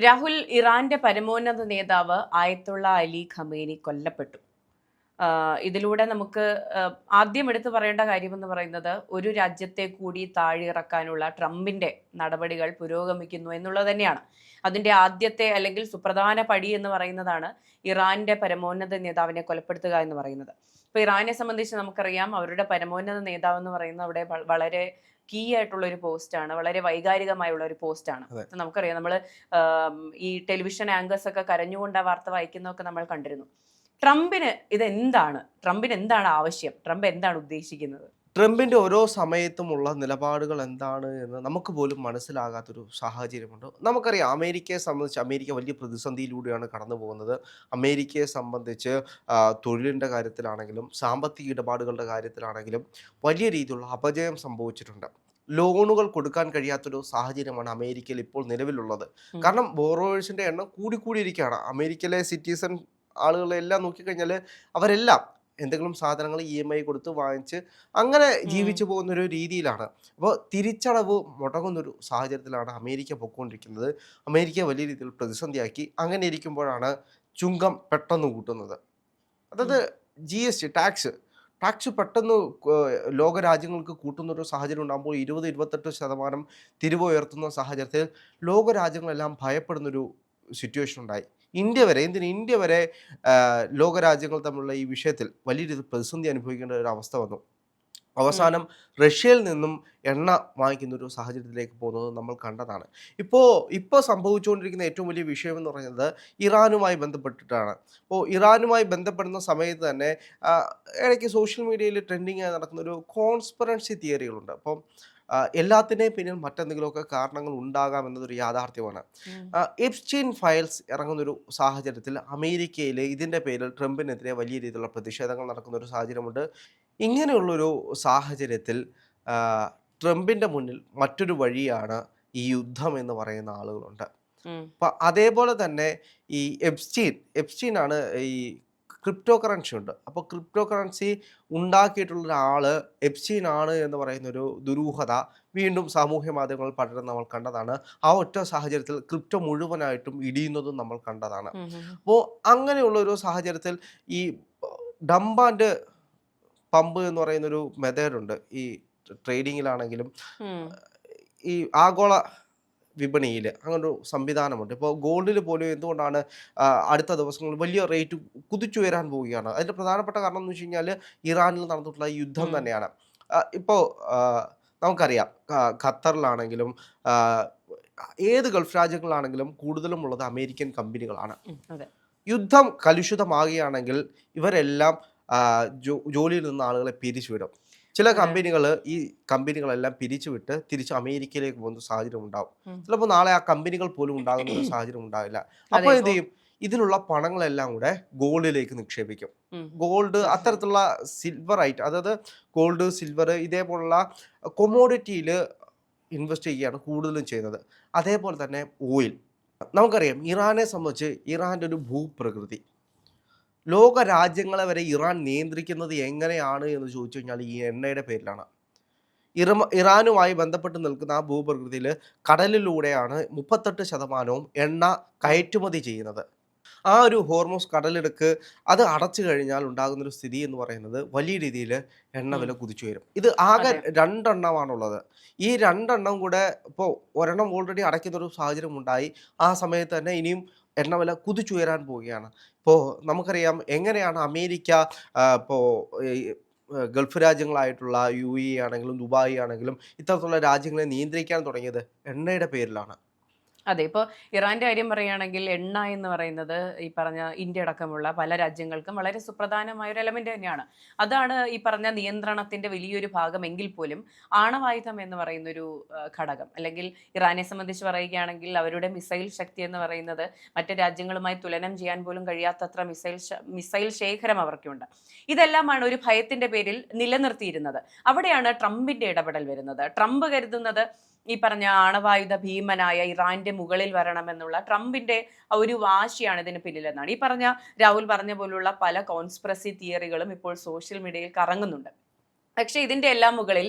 രാഹുൽ, ഇറാന്റെ പരമോന്നത നേതാവ് ആയത്തുള്ള അലി ഖമേനി കൊല്ലപ്പെട്ടു. ഇതിലൂടെ നമുക്ക് ആദ്യം എടുത്തു പറയേണ്ട കാര്യമെന്ന് പറയുന്നത്, ഒരു രാജ്യത്തെ കൂടി താഴെയിറക്കാനുള്ള ട്രംപിന്റെ നടപടികൾ പുരോഗമിക്കുന്നു എന്നുള്ളത് തന്നെയാണ്. അതിന്റെ ആദ്യത്തെ അല്ലെങ്കിൽ സുപ്രധാന പടി എന്ന് പറയുന്നതാണ് ഇറാന്റെ പരമോന്നത നേതാവിനെ കൊലപ്പെടുത്തുക എന്ന് പറയുന്നത്. ഇപ്പൊ ഇറാനെ സംബന്ധിച്ച് നമുക്കറിയാം, അവരുടെ പരമോന്നത നേതാവ് എന്ന് പറയുന്നത് അവിടെ വളരെ കീ ആയിട്ടുള്ള ഒരു പോസ്റ്റാണ്, വളരെ വൈകാരികമായുള്ള ഒരു പോസ്റ്റാണ്. നമുക്കറിയാം, നമ്മൾ ഈ ടെലിവിഷൻ ആങ്കേഴ്സ് ഒക്കെ കരഞ്ഞുകൊണ്ട് ആ വാർത്ത വായിക്കുന്നതൊക്കെ നമ്മൾ കണ്ടിരുന്നു. ട്രംപിന് എന്താണ് ആവശ്യം? ട്രംപ് എന്താണ് ഉദ്ദേശിക്കുന്നത്? ട്രംപിന്റെ ഓരോ സമയത്തുമുള്ള നിലപാടുകൾ എന്താണ് എന്ന് നമുക്ക് പോലും മനസ്സിലാകാത്തൊരു സാഹചര്യമുണ്ട്. നമുക്കറിയാം, അമേരിക്കയെ സംബന്ധിച്ച് അമേരിക്ക വലിയ പ്രതിസന്ധിയിലൂടെയാണ് കടന്നു പോകുന്നത്. അമേരിക്കയെ സംബന്ധിച്ച് തൊഴിലിൻ്റെ കാര്യത്തിലാണെങ്കിലും സാമ്പത്തിക ഇടപാടുകളുടെ കാര്യത്തിലാണെങ്കിലും വലിയ രീതിയിലുള്ള അപജയം സംഭവിച്ചിട്ടുണ്ട്. ലോണുകൾ കൊടുക്കാൻ കഴിയാത്തൊരു സാഹചര്യമാണ് അമേരിക്കയിൽ ഇപ്പോൾ നിലവിലുള്ളത്. കാരണം ബോറോവേഴ്സിൻ്റെ എണ്ണം കൂടിക്കൂടിയിരിക്കുകയാണ്. അമേരിക്കയിലെ സിറ്റിസൺ ആളുകളെല്ലാം നോക്കിക്കഴിഞ്ഞാൽ അവരെല്ലാം എന്തെങ്കിലും സാധനങ്ങൾ EMI കൊടുത്ത് വാങ്ങിച്ച് അങ്ങനെ ജീവിച്ചു പോകുന്നൊരു രീതിയിലാണ്. അപ്പോൾ തിരിച്ചടവ് മുടങ്ങുന്നൊരു സാഹചര്യത്തിലാണ് അമേരിക്ക പൊയ്ക്കൊണ്ടിരിക്കുന്നത്. അമേരിക്ക വലിയ രീതിയിൽ പ്രതിസന്ധിയാക്കി. അങ്ങനെ ഇരിക്കുമ്പോഴാണ് ചുങ്കം പെട്ടെന്ന് കൂട്ടുന്നത്. അതായത് GST ടാക്സ് പെട്ടെന്ന് ലോകരാജ്യങ്ങൾക്ക് കൂട്ടുന്നൊരു സാഹചര്യം ഉണ്ടാകുമ്പോൾ 20-28% തിരിവ് ഉയർത്തുന്ന സാഹചര്യത്തിൽ ലോകരാജ്യങ്ങളെല്ലാം ഭയപ്പെടുന്നൊരു സിറ്റുവേഷൻ ഉണ്ടായി. ഇന്ത്യ വരെ ലോകരാജ്യങ്ങൾ തമ്മിലുള്ള ഈ വിഷയത്തിൽ വലിയ രീതിയിൽ പ്രതിസന്ധി അനുഭവിക്കേണ്ട ഒരു അവസ്ഥ വന്നു. അവസാനം റഷ്യയിൽ നിന്നും എണ്ണ വാങ്ങിക്കുന്ന ഒരു സാഹചര്യത്തിലേക്ക് പോകുന്നത് നമ്മൾ കണ്ടതാണ്. ഇപ്പോൾ സംഭവിച്ചുകൊണ്ടിരിക്കുന്ന ഏറ്റവും വലിയ വിഷയം എന്ന് പറയുന്നത് ഇറാനുമായി ബന്ധപ്പെട്ടിട്ടാണ്. അപ്പോൾ ഇറാനുമായി ബന്ധപ്പെടുന്ന സമയത്ത് തന്നെ ഇടയ്ക്ക് സോഷ്യൽ മീഡിയയിൽ ട്രെൻഡിങ് ആയി നടക്കുന്ന ഒരു കോൺസ്പിറൻസി തിയറികളുണ്ട്. അപ്പം എല്ലാത്തിൻ്റെയും പിന്നിൽ മറ്റെന്തെങ്കിലുമൊക്കെ കാരണങ്ങൾ ഉണ്ടാകാം എന്നതൊരു യാഥാർത്ഥ്യമാണ്. എപ്സ്റ്റീൻ ഫയൽസ് ഇറങ്ങുന്നൊരു സാഹചര്യത്തിൽ അമേരിക്കയിൽ ഇതിൻ്റെ പേരിൽ ട്രംപിനെതിരെ വലിയ രീതിയിലുള്ള പ്രതിഷേധങ്ങൾ നടക്കുന്ന ഒരു സാഹചര്യമുണ്ട്. ഇങ്ങനെയുള്ളൊരു സാഹചര്യത്തിൽ ട്രംപിൻ്റെ മുന്നിൽ മറ്റൊരു വഴിയാണ് ഈ യുദ്ധം എന്ന് പറയുന്ന ആളുകളുണ്ട്. അപ്പം അതേപോലെ തന്നെ ഈ എപ്സ്റ്റീനാണ് ഈ ക്രിപ്റ്റോ കറൻസി ഉണ്ട്. അപ്പോൾ ക്രിപ്റ്റോ കറൻസി ഉണ്ടാക്കിയിട്ടുള്ള ഒരാൾ എപ്സ്റ്റീൻ ആണ് എന്ന് പറയുന്നൊരു ദുരൂഹത വീണ്ടും സാമൂഹ്യ മാധ്യമങ്ങളിൽ പലരും നമ്മൾ കണ്ടതാണ്. ആ ഒറ്റ സാഹചര്യത്തിൽ ക്രിപ്റ്റോ മുഴുവനായിട്ടും ഇടിയുന്നതും നമ്മൾ കണ്ടതാണ്. അപ്പോൾ അങ്ങനെയുള്ള ഒരു സാഹചര്യത്തിൽ ഈ ഡംപ് ആൻഡ് പമ്പ് എന്ന് പറയുന്നൊരു മെത്തേഡുണ്ട്. ഈ ട്രേഡിങ്ങിലാണെങ്കിലും ഈ ആഗോള വിപണിയിൽ അങ്ങനൊരു സംവിധാനമുണ്ട്. ഇപ്പോൾ ഗോൾഡിൽ പോലും എന്തുകൊണ്ടാണ് അടുത്ത ദിവസങ്ങളിൽ വലിയ റേറ്റ് കുതിച്ചുയരാൻ പോവുകയാണ്? അതിൻ്റെ പ്രധാനപ്പെട്ട കാരണം എന്ന് വെച്ച് കഴിഞ്ഞാൽ ഇറാനിൽ നടന്നിട്ടുള്ള യുദ്ധം തന്നെയാണ്. ഇപ്പോൾ നമുക്കറിയാം, ഖത്തറിലാണെങ്കിലും ഏത് ഗൾഫ് രാജ്യങ്ങളിലാണെങ്കിലും കൂടുതലും ഉള്ളത് അമേരിക്കൻ കമ്പനികളാണ്. യുദ്ധം കലുഷിതമാകുകയാണെങ്കിൽ ഇവരെല്ലാം ജോലിയിൽ നിന്ന് ആളുകളെ പിരിച്ചുവിടും. ചില ഈ കമ്പനികളെല്ലാം പിരിച്ചുവിട്ട് തിരിച്ച് അമേരിക്കയിലേക്ക് പോകുന്ന സാഹചര്യം ഉണ്ടാവും. ചിലപ്പോൾ നാളെ ആ കമ്പനികൾ പോലും ഉണ്ടാകുന്ന ഒരു സാഹചര്യം ഉണ്ടാവില്ല. അപ്പോൾ എന്ത് ചെയ്യും? ഇതിലുള്ള പണങ്ങളെല്ലാം കൂടെ ഗോൾഡിലേക്ക് നിക്ഷേപിക്കും. ഗോൾഡ്, അത്തരത്തിലുള്ള സിൽവർ ആയിട്ട്, അതായത് ഗോൾഡ്, സിൽവർ ഇതേപോലുള്ള കൊമോഡിറ്റിയിൽ ഇൻവെസ്റ്റ് ചെയ്യുകയാണ് കൂടുതലും ചെയ്യുന്നത്. അതേപോലെ തന്നെ ഓയിൽ. നമുക്കറിയാം, ഇറാനെ സംബന്ധിച്ച് ഇറാൻ്റെ ഒരു ഭൂപ്രകൃതി, ലോക രാജ്യങ്ങളെ വരെ ഇറാൻ നിയന്ത്രിക്കുന്നത് എങ്ങനെയാണ് എന്ന് ചോദിച്ചു കഴിഞ്ഞാൽ ഈ എണ്ണയുടെ പേരിലാണ്. ഇറാനുമായി ബന്ധപ്പെട്ട് നിൽക്കുന്ന ആ ഭൂപ്രകൃതിയിൽ കടലിലൂടെയാണ് 38% എണ്ണ കയറ്റുമതി ചെയ്യുന്നത്. ആ ഒരു ഹോർമോസ് കടലിടുക്ക് അത് അടച്ചു കഴിഞ്ഞാൽ ഉണ്ടാകുന്നൊരു സ്ഥിതി എന്ന് പറയുന്നത് വലിയ രീതിയിൽ എണ്ണ വില കുതിച്ചു വരും. ഇത് ആകെ 2 എണ്ണമാണുള്ളത്. ഈ 2 എണ്ണം കൂടെ ഇപ്പോൾ ഒരെണ്ണം ഓൾറെഡി അടയ്ക്കുന്നൊരു സാഹചര്യം ഉണ്ടായി. ആ സമയത്ത് തന്നെ ഇനിയും എണ്ണ വില കുതിച്ചുയരാൻ പോവുകയാണ്. ഇപ്പോൾ നമുക്കറിയാം എങ്ങനെയാണ് അമേരിക്ക ഇപ്പോൾ ഗൾഫ് രാജ്യങ്ങളായിട്ടുള്ള UAE ആണെങ്കിലും ദുബായ് ആണെങ്കിലും ഇത്തരത്തിലുള്ള രാജ്യങ്ങളെ നിയന്ത്രിക്കാൻ തുടങ്ങിയത് എണ്ണയുടെ പേരിലാണ്. അതെ, ഇപ്പോൾ ഇറാന്റെ കാര്യം പറയുകയാണെങ്കിൽ, എണ്ണ എന്ന് പറയുന്നത് ഈ പറഞ്ഞ ഇന്ത്യ അടക്കമുള്ള പല രാജ്യങ്ങൾക്കും വളരെ സുപ്രധാനമായ ഒരു എലമെന്റ് തന്നെയാണ്. അതാണ് ഈ പറഞ്ഞ നിയന്ത്രണത്തിന്റെ വലിയൊരു ഭാഗം എങ്കിൽ പോലും ആണവായുധം എന്ന് പറയുന്നൊരു ഘടകം, അല്ലെങ്കിൽ ഇറാനെ സംബന്ധിച്ച് പറയുകയാണെങ്കിൽ അവരുടെ മിസൈൽ ശക്തി എന്ന് പറയുന്നത് മറ്റ് രാജ്യങ്ങളുമായി തുലനം ചെയ്യാൻ പോലും കഴിയാത്തത്ര മിസൈൽ ശേഖരം അവർക്കുണ്ട്. ഇതെല്ലാമാണ് ഒരു ഭയത്തിന്റെ പേരിൽ നിലനിർത്തിയിരുന്നത്. അവിടെയാണ് ട്രംപിന്റെ ഇടപെടൽ വരുന്നത്. ട്രംപ് കരുതുന്നത് ഈ പറഞ്ഞ ആണവായുധ ഭീമനായ ഇറാന്റെ മുകളിൽ വരണമെന്നുള്ള ട്രംപിന്റെ ഒരു വാശിയാണ് ഇതിന് പിന്നിലെന്നാണ്. ഈ രാഹുൽ പറഞ്ഞ പോലുള്ള പല കോൺസ്പിറസി തിയറികളും ഇപ്പോൾ സോഷ്യൽ മീഡിയയിൽ കറങ്ങുന്നുണ്ട്. പക്ഷെ ഇതിന്റെ എല്ലാം മുകളിൽ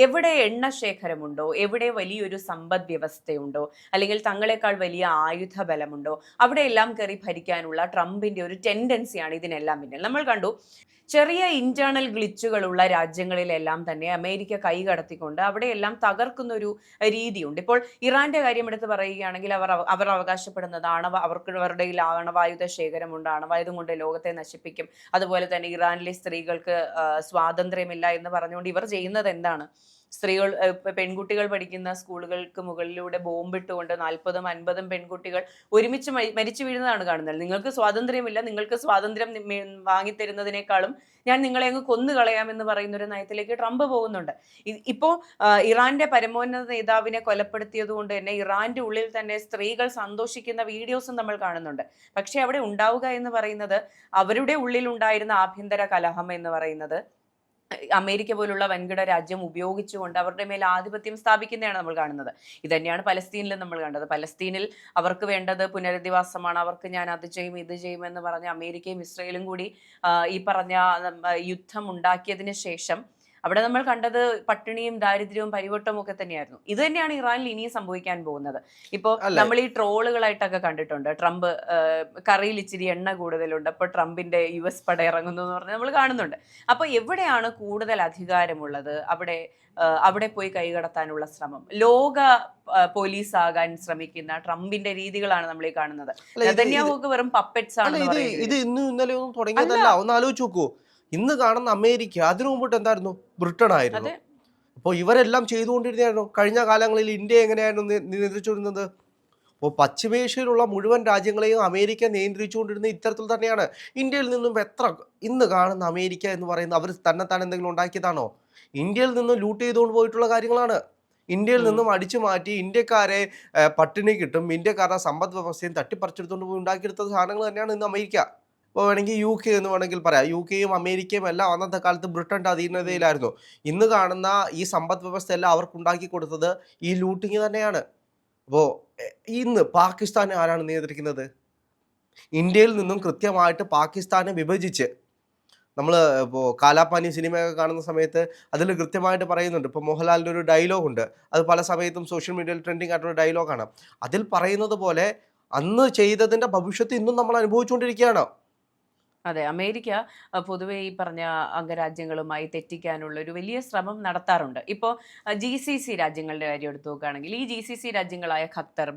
എവിടെ എണ്ണ ശേഖരമുണ്ടോ, എവിടെ വലിയൊരു സമ്പദ് വ്യവസ്ഥയുണ്ടോ, അല്ലെങ്കിൽ തങ്ങളെക്കാൾ വലിയ ആയുധ ബലമുണ്ടോ, അവിടെയെല്ലാം കയറി ഭരിക്കാനുള്ള ട്രംപിന്റെ ഒരു ടെൻഡൻസിയാണ് ഇതിനെല്ലാം പിന്നിൽ. നമ്മൾ കണ്ടു ചെറിയ ഇന്റേണൽ ഗ്ലിച്ചുകളുള്ള രാജ്യങ്ങളിലെല്ലാം തന്നെ അമേരിക്ക കൈകടത്തിക്കൊണ്ട് അവിടെയെല്ലാം തകർക്കുന്ന ഒരു രീതിയുണ്ട്. ഇപ്പോൾ ഇറാന്റെ കാര്യം എടുത്ത് പറയുകയാണെങ്കിൽ അവർ അവകാശപ്പെടുന്നത് അവരുടെ ആണവായുധ ശേഖരമുണ്ട്, ആണവായുധം കൊണ്ട് ലോകത്തെ നശിപ്പിക്കും, അതുപോലെ തന്നെ ഇറാനിലെ സ്ത്രീകൾക്ക് സ്വാതന്ത്ര്യമില്ല എന്ന് പറഞ്ഞുകൊണ്ട് ഇവർ ചെയ്യുന്നത് എന്താണ്? സ്ത്രീകൾ പെൺകുട്ടികൾ പഠിക്കുന്ന സ്കൂളുകൾക്ക് മുകളിലൂടെ ബോംബിട്ടുകൊണ്ട് 40-50 പെൺകുട്ടികൾ ഒരുമിച്ച് മരിച്ചു വീഴുന്നതാണ് കാണുന്നത്. നിങ്ങൾക്ക് സ്വാതന്ത്ര്യമില്ല, നിങ്ങൾക്ക് സ്വാതന്ത്ര്യം വാങ്ങിത്തരുന്നതിനേക്കാളും ഞാൻ നിങ്ങളെ അങ്ങ് കൊന്നുകളയാമെന്ന് പറയുന്ന ഒരു നയത്തിലേക്ക് ട്രംപ് പോകുന്നുണ്ട്. ഇപ്പോ ഇറാന്റെ പരമോന്നത നേതാവിനെ കൊലപ്പെടുത്തിയത് കൊണ്ട് തന്നെ ഇറാന്റെ ഉള്ളിൽ തന്നെ സ്ത്രീകൾ സന്തോഷിക്കുന്ന വീഡിയോസും നമ്മൾ കാണുന്നുണ്ട്. പക്ഷെ അവിടെ ഉണ്ടാവുക എന്ന് പറയുന്നത് അവരുടെ ഉള്ളിൽ ഉണ്ടായിരുന്ന ആഭ്യന്തര കലഹം എന്ന് പറയുന്നത് അമേരിക്ക പോലുള്ള വൻകിട രാജ്യം ഉപയോഗിച്ചുകൊണ്ട് അവരുടെ മേൽ ആധിപത്യം സ്ഥാപിക്കുന്നതാണ് നമ്മൾ കാണുന്നത്. ഇതന്നെയാണ് പലസ്തീനിലും നമ്മൾ കണ്ടത്. പലസ്തീനിൽ അവർക്ക് വേണ്ടത് പുനരധിവാസമാണ്, അവർക്ക് ഞാൻ അത് ചെയ്യും ഇത് ചെയ്യും എന്ന് പറഞ്ഞ് അമേരിക്കയും ഇസ്രയേലും കൂടി ഈ പറഞ്ഞ യുദ്ധം ഉണ്ടാക്കിയതിന് ശേഷം അവിടെ നമ്മൾ കണ്ടത് പട്ടിണിയും ദാരിദ്ര്യവും പരിവട്ടവും ഒക്കെ തന്നെയായിരുന്നു. ഇത് തന്നെയാണ് ഇറാനിൽ ഇനിയും സംഭവിക്കാൻ പോകുന്നത്. ഇപ്പോ നമ്മൾ ഈ ട്രോളുകളായിട്ടൊക്കെ കണ്ടിട്ടുണ്ട്, ട്രംപ് കറിയിൽ ഇച്ചിരി എണ്ണ കൂടുതലുണ്ട്, അപ്പൊ ട്രംപിന്റെ US പട ഇറങ്ങുന്നു എന്ന് പറഞ്ഞ് നമ്മൾ കാണുന്നുണ്ട്. അപ്പൊ എവിടെയാണ് കൂടുതൽ അധികാരമുള്ളത് അവിടെ പോയി കൈകടത്താനുള്ള ശ്രമം, ലോക പോലീസ് ആകാൻ ശ്രമിക്കുന്ന ട്രംപിന്റെ രീതികളാണ് നമ്മൾ ഈ കാണുന്നത്. നെതന്യാഹുക്ക് വെറും പപ്പറ്റ്സ് ആണ്. ഇത് ഇന്നും ഇന്നലെ ഒന്നും തുടങ്ങിയതല്ല. ഒന്ന് ആലോചിച്ച് നോക്കൂ, ഇന്ന് കാണുന്ന അമേരിക്ക, അതിനു മുമ്പിട്ട് എന്തായിരുന്നു? ബ്രിട്ടൻ ആയിരുന്നു. അപ്പോൾ ഇവരെല്ലാം ചെയ്തുകൊണ്ടിരുന്നായിരുന്നു. കഴിഞ്ഞ കാലങ്ങളിൽ ഇന്ത്യ എങ്ങനെയായിരുന്നു നിയന്ത്രിച്ചുകൊണ്ടിരുന്നത്? അപ്പോൾ പശ്ചിമേഷ്യയിലുള്ള മുഴുവൻ രാജ്യങ്ങളെയും അമേരിക്ക നിയന്ത്രിച്ചുകൊണ്ടിരുന്ന ഇത്തരത്തിൽ തന്നെയാണ്. ഇന്ത്യയിൽ നിന്നും ഇന്ന് കാണുന്ന അമേരിക്ക എന്ന് പറയുന്നത് അവർ തന്നെത്താൻ എന്തെങ്കിലും ഉണ്ടാക്കിയതാണോ? ഇന്ത്യയിൽ നിന്നും ലൂട്ട് ചെയ്തുകൊണ്ട് പോയിട്ടുള്ള കാര്യങ്ങളാണ്. ഇന്ത്യയിൽ നിന്നും അടിച്ചു മാറ്റി ഇന്ത്യക്കാരെ പട്ടിണി കിട്ടും, ഇന്ത്യക്കാരുടെ സമ്പദ് വ്യവസ്ഥയും തട്ടിപ്പറിച്ചെടുത്തുകൊണ്ട് പോയി ഉണ്ടാക്കിയെടുത്ത സാധനങ്ങൾ തന്നെയാണ് ഇന്ന് അമേരിക്ക. ഇപ്പോൾ വേണമെങ്കിൽ UK എന്ന് വേണമെങ്കിൽ പറയാം. UK-യും അമേരിക്കയും എല്ലാം അന്നത്തെ കാലത്ത് ബ്രിട്ടൻ്റെ അധീനതയിലായിരുന്നു. ഇന്ന് കാണുന്ന ഈ സമ്പദ് വ്യവസ്ഥ എല്ലാം അവർക്കുണ്ടാക്കി കൊടുത്തത് ഈ ലൂട്ടിങ് തന്നെയാണ്. അപ്പോൾ ഇന്ന് പാകിസ്ഥാനെ ആരാണ് നിയന്ത്രിക്കുന്നത്? ഇന്ത്യയിൽ നിന്നും കൃത്യമായിട്ട് പാകിസ്ഥാനെ വിഭജിച്ച് നമ്മൾ ഇപ്പോൾ കാലാപാനി സിനിമയൊക്കെ കാണുന്ന സമയത്ത് അതിൽ കൃത്യമായിട്ട് പറയുന്നുണ്ട്. ഇപ്പോൾ മോഹൻലാലിൻ്റെ ഒരു ഡയലോഗുണ്ട്, അത് പല സമയത്തും സോഷ്യൽ മീഡിയയിൽ ട്രെൻഡിങ് ആയിട്ടുള്ള ഡയലോഗാണ്. അതിൽ പറയുന്നത് പോലെ അന്ന് ചെയ്തതിൻ്റെ ഭവിഷ്യത്ത് ഇന്നും നമ്മൾ അനുഭവിച്ചുകൊണ്ടിരിക്കുകയാണ്. അതെ, അമേരിക്ക പൊതുവെ ഈ പറഞ്ഞ അംഗരാജ്യങ്ങളുമായി തെറ്റിക്കാനുള്ള ഒരു വലിയ ശ്രമം നടത്താറുണ്ട്. ഇപ്പോൾ GCC രാജ്യങ്ങളുടെ കാര്യം എടുത്തു നോക്കുകയാണെങ്കിൽ ഈ GCC രാജ്യങ്ങളായ ഖത്തർ,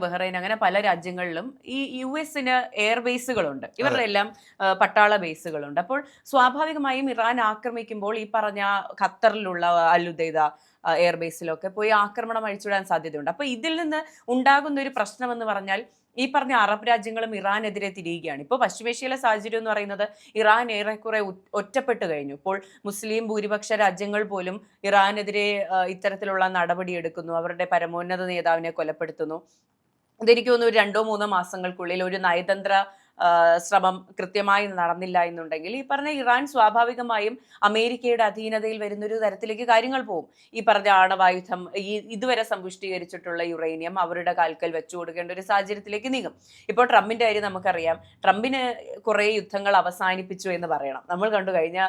ബഹ്റൈൻ അങ്ങനെ പല രാജ്യങ്ങളിലും ഈ US-ന് എയർബേസുകളുണ്ട്, ഇവരുടെ എല്ലാം പട്ടാള ബേസുകളുണ്ട്. അപ്പോൾ സ്വാഭാവികമായും ഇറാൻ ആക്രമിക്കുമ്പോൾ ഈ പറഞ്ഞ ഖത്തറിലുള്ള അൽ-ഉദൈദ എയർബേസിലൊക്കെ പോയി ആക്രമണം അഴിച്ചുവിടാൻ സാധ്യതയുണ്ട്. അപ്പോൾ ഇതിൽ നിന്ന് ഉണ്ടാകുന്ന ഒരു പ്രശ്നം എന്ന് പറഞ്ഞാൽ ഈ പറഞ്ഞ അറബ് രാജ്യങ്ങളും ഇറാനെതിരെ തിരിയുകയാണ്. ഇപ്പോൾ പശ്ചിമേഷ്യയിലെ സാഹചര്യം എന്ന് പറയുന്നത് ഇറാൻ ഏറെക്കുറെ ഒറ്റപ്പെട്ട് കഴിഞ്ഞു. ഇപ്പോൾ മുസ്ലിം ഭൂരിപക്ഷ രാജ്യങ്ങൾ പോലും ഇറാനെതിരെ ഇത്തരത്തിലുള്ള നടപടി എടുക്കുന്നു, അവരുടെ പരമോന്നത നേതാവിനെ കൊലപ്പെടുത്തുന്നു. ഇതെനിക്ക് തോന്നുന്നു ഒരു 2-3 മാസങ്ങൾക്കുള്ളിൽ ഒരു നയതന്ത്ര ശ്രമം കൃത്യമായി നടന്നില്ല എന്നുണ്ടെങ്കിൽ ഈ പറഞ്ഞ ഇറാൻ സ്വാഭാവികമായും അമേരിക്കയുടെ അധീനതയിൽ വരുന്നൊരു തരത്തിലേക്ക് കാര്യങ്ങൾ പോകും. ഈ പറഞ്ഞ ആണവായുധം, ഇതുവരെ സമ്പുഷ്ടീകരിച്ചിട്ടുള്ള യുറേനിയം അവരുടെ കാൽക്കൽ വെച്ചു കൊടുക്കേണ്ട ഒരു സാഹചര്യത്തിലേക്ക് നീങ്ങും. ഇപ്പോൾ ട്രംപിന്റെ കാര്യം നമുക്കറിയാം. ട്രംപിന് കുറേ യുദ്ധങ്ങൾ അവസാനിപ്പിച്ചു എന്ന് പറയണം. നമ്മൾ കണ്ടു കഴിഞ്ഞ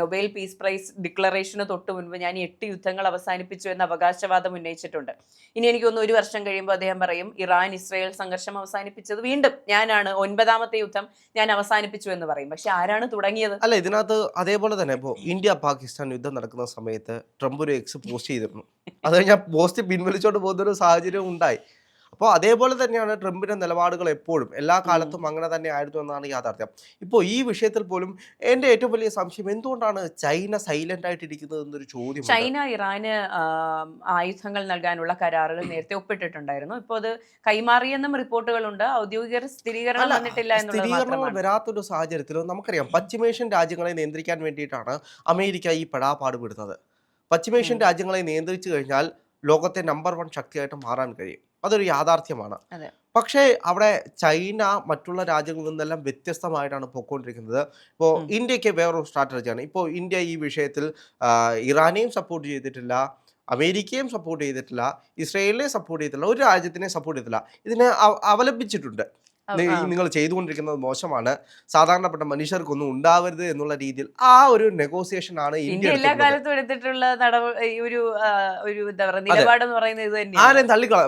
നൊബേൽ പീസ് പ്രൈസ് ഡിക്ലറേഷന് തൊട്ട് മുൻപ് ഞാൻ 8 യുദ്ധങ്ങൾ അവസാനിപ്പിച്ചു എന്ന അവകാശവാദം ഉന്നയിച്ചിട്ടുണ്ട്. ഇനി എനിക്ക് തോന്നുന്നു 1 വർഷം കഴിയുമ്പോൾ അദ്ദേഹം പറയും ഇറാൻ ഇസ്രയേൽ സംഘർഷം അവസാനിപ്പിച്ചത് വീണ്ടും ഞാനാണ്, 9ാമത്തെ യുദ്ധം ഞാൻ അവസാനിപ്പിച്ചു എന്ന് പറയും. പക്ഷെ ആരാണ് തുടങ്ങിയത്? അല്ല, ഇതിനകത്ത് അതേപോലെ തന്നെ ഇപ്പോൾ ഇന്ത്യ പാകിസ്ഥാൻ യുദ്ധം നടക്കുന്ന സമയത്ത് ട്രംപ് ഒരു X പോസ്റ്റ് ചെയ്തിരുന്നു. അത് കഴിഞ്ഞാൽ പോസ്റ്റ് പിൻവലിച്ചോണ്ട് പോകുന്നൊരു സാഹചര്യം ഉണ്ടായി. അപ്പോൾ അതേപോലെ തന്നെയാണ് ട്രംപിൻ്റെ നിലപാടുകൾ എപ്പോഴും എല്ലാ കാലത്തും അങ്ങനെ തന്നെ ആയിരുന്നു എന്നാണ് യാഥാർത്ഥ്യം. ഇപ്പോൾ ഈ വിഷയത്തിൽ പോലും എൻ്റെ ഏറ്റവും വലിയ സംശയം, എന്തുകൊണ്ടാണ് ചൈന സൈലന്റ് ആയിട്ടിരിക്കുന്നത് എന്നൊരു ചോദ്യം. ചൈന ഇറാന് ആയുധങ്ങൾ നൽകാനുള്ള കരാറുകൾ നേരത്തെ ഒപ്പിട്ടിട്ടുണ്ടായിരുന്നു. ഇപ്പോൾ അത് കൈമാറിയെന്നും റിപ്പോർട്ടുകളുണ്ട്. ഔദ്യോഗിക സ്ഥിരീകരണം വന്നിട്ടില്ല സ്ഥിരീകരണങ്ങൾ വരാത്തൊരു സാഹചര്യത്തിൽ നമുക്കറിയാം പശ്ചിമേഷ്യൻ രാജ്യങ്ങളെ നിയന്ത്രിക്കാൻ വേണ്ടിയിട്ടാണ് അമേരിക്ക ഈ പെടാപ്പാട് വിടുന്നത്. പശ്ചിമേഷ്യൻ രാജ്യങ്ങളെ നിയന്ത്രിച്ചു കഴിഞ്ഞാൽ ലോകത്തെ നമ്പർ 1 ശക്തിയായിട്ട് മാറാൻ കഴിയും. അതൊരു യാഥാർത്ഥ്യമാണ്. പക്ഷേ അവിടെ ചൈന മറ്റുള്ള രാജ്യങ്ങളിൽ നിന്നെല്ലാം വ്യത്യസ്തമായിട്ടാണ് പോയിക്കൊണ്ടിരിക്കുന്നത്. ഇപ്പോൾ ഇന്ത്യക്ക് വേറൊരു സ്ട്രാറ്റജിയാണ്. ഇപ്പോൾ ഇന്ത്യ ഈ വിഷയത്തിൽ ഇറാനെയും സപ്പോർട്ട് ചെയ്തിട്ടില്ല, അമേരിക്കയും സപ്പോർട്ട് ചെയ്തിട്ടില്ല, ഇസ്രയേലിനെ സപ്പോർട്ട് ചെയ്തിട്ടില്ല, ഒരു രാജ്യത്തിനെ സപ്പോർട്ട് ചെയ്തിട്ടില്ല. ഇതിനെ അവലംബിച്ചിട്ടുണ്ട്. ആ. നിങ്ങൾ ചെയ്തുകൊണ്ടിരിക്കുന്നത് മോശമാണ്, സാധാരണപ്പെട്ട മനുഷ്യർക്കൊന്നും ഉണ്ടാവരുത് എന്നുള്ള രീതിയിൽ ആ ഒരു നെഗോസിയേഷൻ ആണ് ഇന്ത്യ ഇന്ത്യ എല്ലാ എടുത്തിട്ടുള്ളത്. കാലത്തും എടുത്തിട്ടുള്ള ഈ ഒരു എന്താ പറയുക അതെ, നിലപാടെന്ന് പറയുന്നത് ഇത് തന്നെയാണ്. ആരെയും തള്ളി ഇല്ല.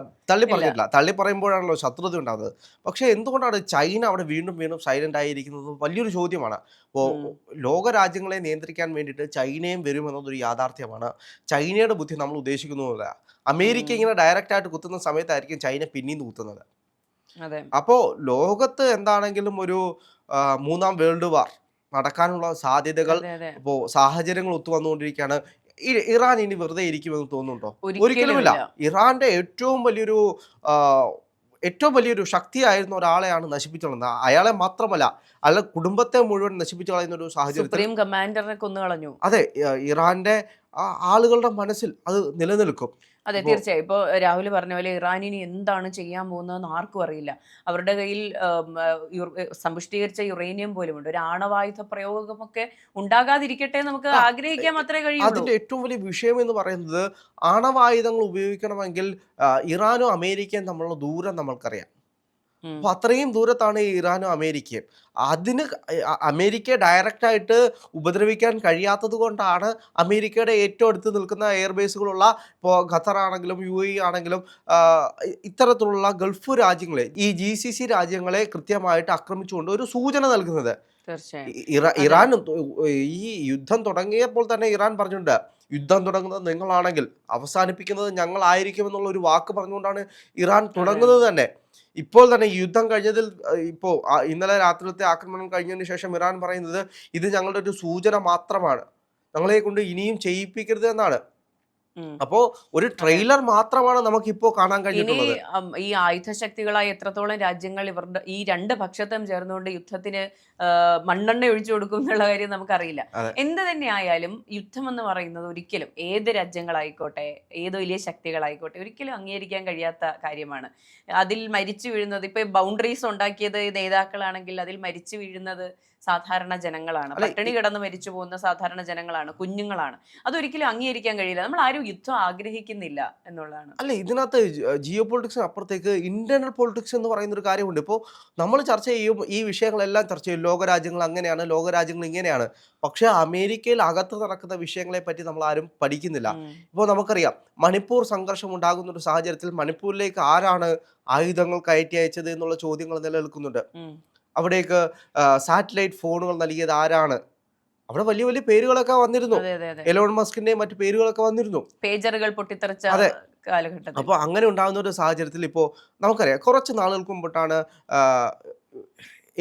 പറഞ്ഞിട്ടില്ല. തള്ളി പറയുമ്പോഴാണല്ലോ ശത്രുത ഉണ്ടാകുന്നത്. പക്ഷെ എന്തുകൊണ്ടാണ് ചൈന അവിടെ വീണ്ടും വീണ്ടും സൈലന്റ് ആയിരിക്കുന്നത് വലിയൊരു ചോദ്യമാണ്. ഇപ്പോൾ ഉം. ലോക രാജ്യങ്ങളെ നിയന്ത്രിക്കാൻ വേണ്ടിയിട്ട് ചൈനയും വരുമെന്നതൊരു യാഥാർത്ഥ്യമാണ്. ചൈനയുടെ ബുദ്ധി നമ്മൾ ഉദ്ദേശിക്കുന്നതല്ല. അമേരിക്ക ഉം. ഇങ്ങനെ ഡയറക്റ്റ് ആയിട്ട് കുത്തുന്ന സമയത്തായിരിക്കും ചൈന പിന്നെയും കുത്തുന്നത്. അതെ. അപ്പോൾ ലോകത്ത് എന്താണെങ്കിലും ഒരു മൂന്നാം വേൾഡ് വാർ നടക്കാനുള്ള സാധ്യതകൾ അതെ അതെ ഇപ്പോൾ സാഹചര്യങ്ങൾ ഒത്തു വന്നുകൊണ്ടിരിക്കുകയാണ്. ഇറാൻ ഇനി വെറുതെ ഇരിക്കുമെന്ന് തോന്നുന്നുണ്ടോ? ഒരിക്കലും ഒരിക്കലുമില്ല. ഇല്ല. ഇറാന്റെ ആ, ഏറ്റവും വലിയൊരു ശക്തിയായിരുന്ന ഒരാളെയാണ് നശിപ്പിച്ചു കളയുന്നത്. അയാളെ മാത്രമല്ല, അയാളുടെ കുടുംബത്തെ മുഴുവൻ നശിപ്പിച്ചു കളയുന്ന ഒരു സാഹചര്യത്തിൽ, സുപ്രീം കമാൻഡറിനെ കൊന്നു കളഞ്ഞു. അതെ, ഇറാന്റെ ആളുകളുടെ മനസ്സിൽ അത് നിലനിൽക്കും. അതെ, ഇപ്പോ തീർച്ചയായും. ഇപ്പോൾ രാഹുൽ പറഞ്ഞ പോലെ ഇറാനിനി എന്താണ് ചെയ്യാൻ പോകുന്നതെന്ന് ആർക്കും അറിയില്ല. അവരുടെ കയ്യിൽ സമ്പുഷ്ടീകരിച്ച യുറേനിയം പോലുമുണ്ട്. ഒരു ആണവായുധ പ്രയോഗമൊക്കെ ഉണ്ടാകാതിരിക്കട്ടെ നമുക്ക് ആ, ആഗ്രഹിക്കാൻ മാത്രമേ കഴിയുള്ളൂ. അതിന്റെ ഏറ്റവും വലിയ വിഷയം എന്ന് പറയുന്നത്, ആണവായുധങ്ങൾ ഉപയോഗിക്കണമെങ്കിൽ ഇറാനും അമേരിക്കയും തമ്മിലുള്ള ദൂരം നമ്മൾക്കറിയാം. ഉം. അപ്പൊ അത്രയും ദൂരത്താണ് ഈ ഇറാനും അമേരിക്കയും. അതിന് അമേരിക്കയെ ഡയറക്റ്റ് ആയിട്ട് ഉപദ്രവിക്കാൻ കഴിയാത്തത് കൊണ്ടാണ് അമേരിക്കയുടെ ഏറ്റവും അടുത്ത് നിൽക്കുന്ന എയർബേസുകളുള്ള, ഇപ്പോൾ ഖത്തർ ആണെങ്കിലും UAE ആണെങ്കിലും ഇത്തരത്തിലുള്ള ഗൾഫ് രാജ്യങ്ങളെ, ഈ GCC രാജ്യങ്ങളെ കൃത്യമായിട്ട് ആക്രമിച്ചുകൊണ്ട് ഒരു സൂചന നൽകുന്നത്. തീർച്ചയായും. അതെ. ഇറാൻ ഈ യുദ്ധം തുടങ്ങിയപ്പോൾ തന്നെ ഇറാൻ പറഞ്ഞിട്ടുണ്ട്, യുദ്ധം തുടങ്ങുന്നത് നിങ്ങളാണെങ്കിൽ അവസാനിപ്പിക്കുന്നത് ഞങ്ങളായിരിക്കും എന്നുള്ള ഒരു വാക്ക് പറഞ്ഞുകൊണ്ടാണ് ഇറാൻ അതെ. തുടങ്ങുന്നത് തന്നെ. ഇപ്പോൾ തന്നെ ഈ യുദ്ധം കഴിഞ്ഞതിൽ ഇപ്പോൾ ഇന്നലെ രാത്രിയിലത്തെ ആക്രമണം കഴിഞ്ഞതിന് ശേഷം ഇറാൻ പറയുന്നത്, ഇത് ഞങ്ങളുടെ ഒരു സൂചന മാത്രമാണ്, ഞങ്ങളെ കൊണ്ട് ഇനിയും ചെയ്യിപ്പിക്കരുത് എന്നാണ്. ഉം. അപ്പോൾ ഒരു അതെ. ട്രെയിലർ മാത്രമാണ് നമുക്കിപ്പോൾ കാണാൻ ഇനി കഴിഞ്ഞിട്ടുള്ളത്. ഈ ആയുധശക്തികളായ എത്രത്തോളം രാജ്യങ്ങൾ ഇവരുടെ ഈ രണ്ട് പക്ഷത്തും ചേർന്നുകൊണ്ട് യുദ്ധത്തിന് മണ്ണെണ്ണ ഒഴിച്ചു കൊടുക്കും എന്നുള്ള കാര്യം നമുക്കറിയില്ല. അതെ. എന്ത് തന്നെ ആയാലും യുദ്ധം എന്ന് പറയുന്നത് ഒരിക്കലും ഏത് രാജ്യങ്ങളായിക്കോട്ടെ, ഏത് വലിയ ശക്തികളായിക്കോട്ടെ, ഒരിക്കലും അംഗീകരിക്കാൻ കഴിയാത്ത കാര്യമാണ്. അതിൽ മരിച്ചു വീഴുന്നത്, ഇപ്പൊ ബൗണ്ടറീസ് ഉണ്ടാക്കിയത് നേതാക്കളാണെങ്കിൽ അതിൽ മരിച്ചു വീഴുന്നത് സാധാരണ ജനങ്ങളാണ്. അല്ല, പട്ടിണി കിടന്ന് മരിച്ചു പോകുന്ന സാധാരണ ജനങ്ങളാണ്, കുഞ്ഞുങ്ങളാണ്. അതൊരിക്കലും അംഗീകരിക്കാൻ കഴിയില്ല. നമ്മൾ ആരും യുദ്ധം ആഗ്രഹിക്കുന്നില്ല എന്നുള്ളതാണ്. അല്ല, ഇതിനകത്ത് ജിയോ പൊളിറ്റിക്സിന് അപ്പുറത്തേക്ക് ഇന്റർണൽ പൊളിറ്റിക്സ് എന്ന് പറയുന്ന ഒരു കാര്യമുണ്ട്. ഇപ്പോൾ നമ്മൾ ചർച്ച ചെയ്യും, ഈ വിഷയങ്ങളെല്ലാം ചർച്ച ചെയ്യും, ലോകരാജ്യങ്ങൾ അങ്ങനെയാണ്, ലോകരാജ്യങ്ങൾ ഇങ്ങനെയാണ്. പക്ഷേ അമേരിക്കയിൽ അകത്ത് നടക്കുന്ന വിഷയങ്ങളെ പറ്റി നമ്മൾ ആരും പഠിക്കുന്നില്ല. ഉം. ഇപ്പോൾ നമുക്കറിയാം, മണിപ്പൂർ സംഘർഷം ഉണ്ടാകുന്ന ഒരു സാഹചര്യത്തിൽ മണിപ്പൂരിലേക്ക് ആരാണ് ആയുധങ്ങൾ കയറ്റി അയച്ചത് എന്നുള്ള ചോദ്യങ്ങൾ നിലനിൽക്കുന്നുണ്ട്. ഉം. അവിടേക്ക് സാറ്റലൈറ്റ് ഫോണുകൾ നൽകിയത് ആരാണ്? അവിടെ വലിയ വലിയ പേരുകളൊക്കെ വന്നിരുന്നു. അതെ അതെ അതെ. എലോൺ മസ്കിന്റെയും മറ്റു പേരുകളൊക്കെ വന്നിരുന്നു. പേജറുകൾ പൊട്ടിത്തെറിച്ച അതെ. കാലഘട്ടത്തിൽ. അപ്പോൾ അങ്ങനെ ഉണ്ടാകുന്ന ഒരു സാഹചര്യത്തിൽ ഇപ്പോൾ നമുക്കറിയാം, കുറച്ച് നാളുകൾക്ക് മുമ്പിട്ടാണ്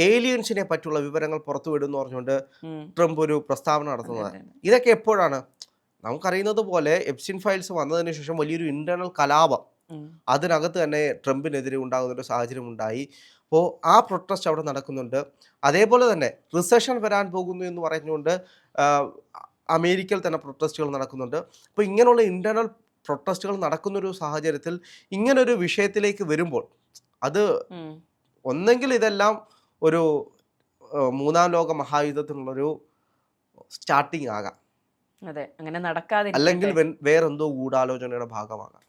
ഏലിയൻസിനെ പറ്റിയുള്ള വിവരങ്ങൾ പുറത്തുവിടുന്നു പറഞ്ഞുകൊണ്ട് ഉം. ട്രംപ് ഒരു പ്രസ്താവന അതെ നടത്തുന്നത്. അതെ അതെ. ഇതൊക്കെ എപ്പോഴാണ്? നമുക്കറിയുന്നത് പോലെ എപ്സ്റ്റീൻ ഫയൽസ് വന്നതിന് ശേഷം വലിയൊരു ഇന്റേണൽ കലാപം ഉം. അതിനകത്ത് തന്നെ ട്രംപിനെതിരെ ഉണ്ടാകുന്ന ഒരു സാഹചര്യം ഉണ്ടായി. അപ്പോൾ ആ പ്രൊട്ടസ്റ്റ് അവിടെ നടക്കുന്നുണ്ട്. അതേപോലെ തന്നെ റിസഷൻ വരാൻ പോകുന്നു എന്ന് പറഞ്ഞുകൊണ്ട് ആ, അമേരിക്കയിൽ തന്നെ പ്രൊട്ടസ്റ്റുകൾ നടക്കുന്നുണ്ട്. അപ്പോൾ ഇങ്ങനെയുള്ള ഇന്റേണൽ പ്രൊട്ടസ്റ്റുകൾ നടക്കുന്നൊരു സാഹചര്യത്തിൽ ഇങ്ങനൊരു വിഷയത്തിലേക്ക് വരുമ്പോൾ, അത് ഉം. ഒന്നെങ്കിൽ ഇതെല്ലാം ഒരു മൂന്നാം ലോക മഹായുദ്ധത്തിനുള്ളൊരു സ്റ്റാർട്ടിങ് ആകാം, അതെ, അങ്ങനെ അല്ലെങ്കിൽ നടക്കാതിരിക്കട്ടെ. വേറെന്തോ ഗൂഢാലോചനയുടെ ഭാഗമാകാം.